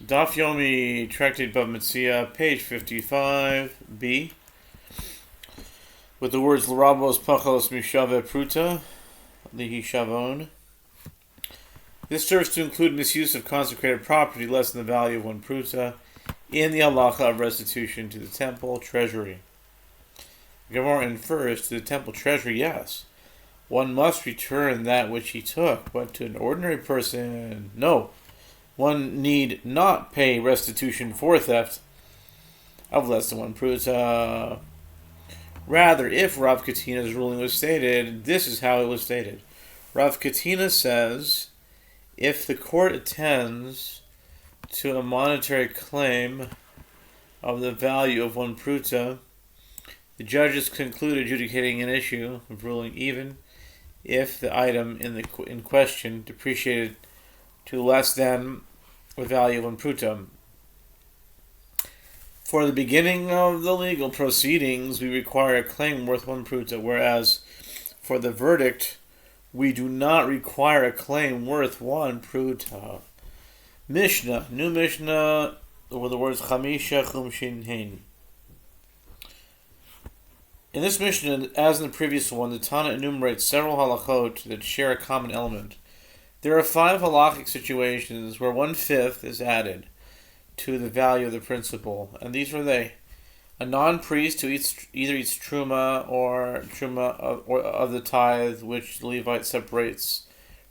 Daf Yomi, Tractate Bava Metzia, page 55b, with the words L'rabos pachos mishave pruta, lihi shavon. This serves to include misuse of consecrated property less than the value of one pruta in the halacha of restitution to the temple treasury. Gemara infers to the temple treasury, yes, one must return that which he took, but to an ordinary person, no. One need not pay restitution for theft of less than one pruta. Rather, if Rav Katina's ruling was stated, this is how it was stated. Rav Katina says, if the court attends to a monetary claim of the value of one pruta, the judges conclude adjudicating an issue of ruling even if the item in question depreciated to less than the value of one pruta. For the beginning of the legal proceedings, we require a claim worth one pruta, whereas for the verdict, we do not require a claim worth one pruta. Mishnah, new Mishnah, with the words Chamisha Chumshin Hein. In this Mishnah, as in the previous one, the Tana enumerates several halachot that share a common element. There are 5 halachic situations where 1/5 is added to the value of the principal, and these are they: a non-priest who either eats truma or truma of the tithe which the Levite separates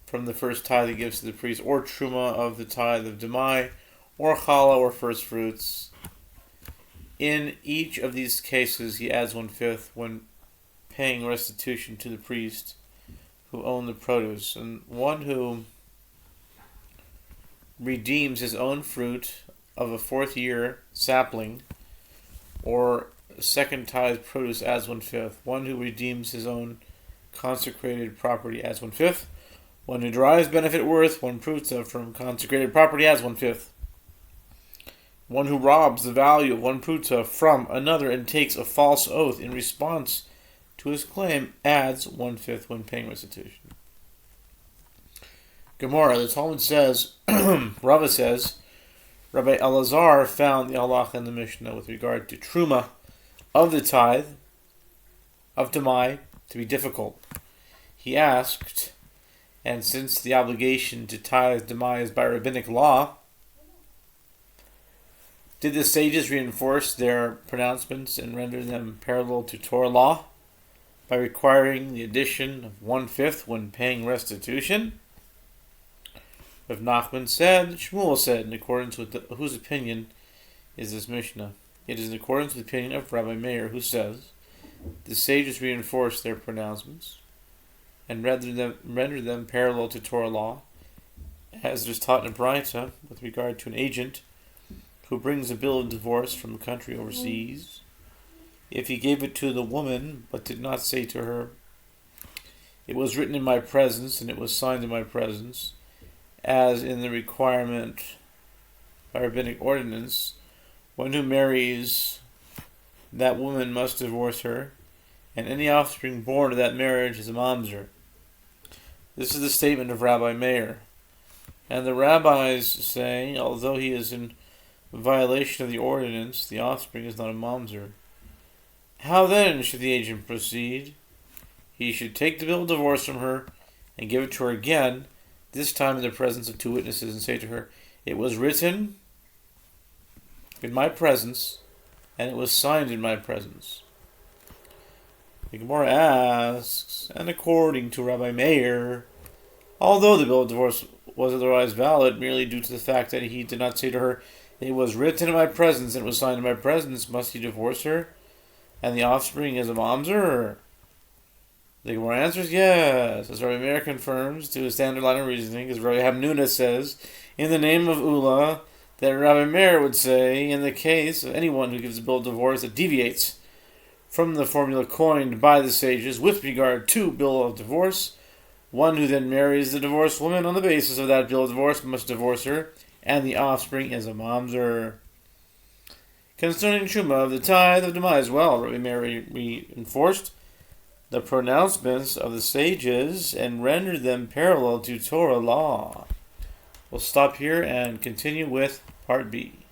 from the first tithe he gives to the priest, or truma of the tithe of demai, or challah or first fruits. In each of these cases, he adds 1/5 when paying restitution to the priest who owned the produce, and one who redeems his own fruit of a 4th year sapling or second tithe produce adds 1/5. One who redeems his own consecrated property adds 1/5. One who derives benefit worth one pruta from consecrated property adds 1/5. One who robs the value of one pruta from another and takes a false oath in response to his claim adds 1/5 when paying restitution. Gemara, the Talmud says, Rava says, Rabbi Elazar found the halacha in the Mishnah with regard to truma of the tithe of demai to be difficult. He asked, and since the obligation to tithe demai is by rabbinic law, did the sages reinforce their pronouncements and render them parallel to Torah law by requiring the addition of 1/5 when paying restitution? Rav Nachman said, Shmuel said, in accordance with whose opinion is this Mishnah? It is in accordance with the opinion of Rabbi Meir, who says, the sages reinforce their pronouncements and render them parallel to Torah law, as it is taught in a Braita with regard to an agent who brings a bill of divorce from a country overseas. If he gave it to the woman, but did not say to her, it was written in my presence and it was signed in my presence, as in the requirement by rabbinic ordinance, one who marries that woman must divorce her, and any offspring born of that marriage is a mamzer. This is the statement of Rabbi Meir. And the rabbis say, although he is in violation of the ordinance, the offspring is not a mamzer. How then should the agent proceed? He should take the bill of divorce from her and give it to her again, this time in the presence of 2 witnesses, and say to her, it was written in my presence, and it was signed in my presence. The Gemara asks, and according to Rabbi Meir, although the bill of divorce was otherwise valid merely due to the fact that he did not say to her, it was written in my presence and it was signed in my presence, must he divorce her, and the offspring is a mamzer? The Gemara answers yes, as Rabbi Meir confirms to his standard line of reasoning, as Rabbi Hamnuna says, in the name of Ula, that Rabbi Meir would say, in the case of anyone who gives a bill of divorce that deviates from the formula coined by the sages with regard to bill of divorce, one who then marries the divorced woman on the basis of that bill of divorce must divorce her, and the offspring is a mamzer. Concerning truma of the tithe of demai as well, Rabbi Meir reinforced the pronouncements of the sages and rendered them parallel to Torah law. We'll stop here and continue with Part B.